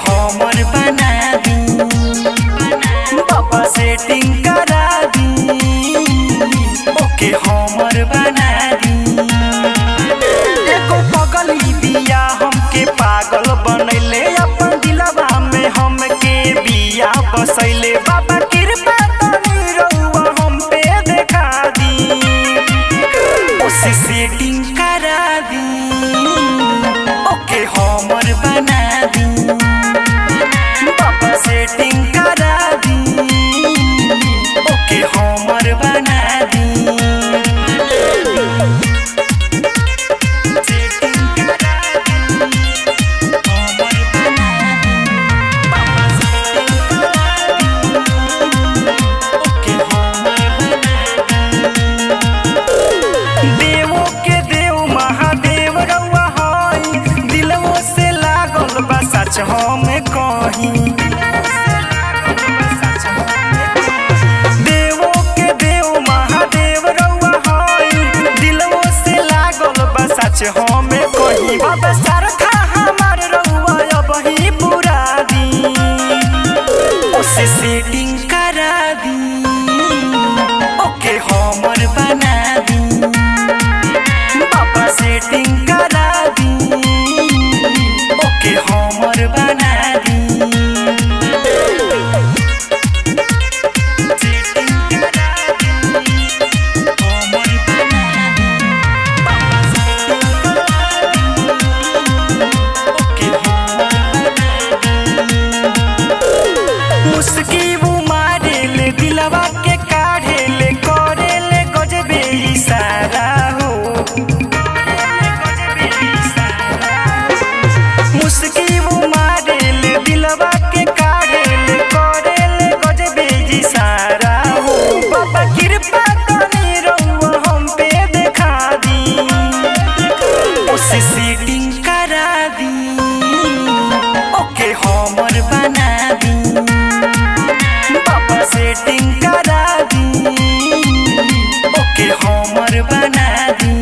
हमर बना दी बाबा सेटिंग करा दी ओके हमर बना दी। एगो पगली बिया हमके पागल बनैले अपन दिलवा में हमके बिया बसैले बाबा कृपा तनी रउआ हम पे देखा दी उसे सेटिंग करा दी ओके हमर बना दी बाबा सेटिंग करा दी ओके हमर बना दी। हम कहीं देवो के देव महादेव रउआ हई दिलवो से लागल बा सच हम कहीं बाबा सरखा हमार रउआ अब ही पूरा दी उसे सेटिंग करा दी ओके हमर बना दी बाबा सेटिंग करा दी ओके हमर बना दी। मुस्की वो मारे ले दिलवा के काढ़े ले करे ले गजबे इशारा हो मुस्की वो मारे ले दिलवा के काढ़े ले करे ले गजबे इशारा हो बाबा कृपा तनी रउआ हम पे देखा दी उसे सेटिंग करा दी ओके हमर बना दी बाबा सेटिंग करा दी ओके हमर बना दी।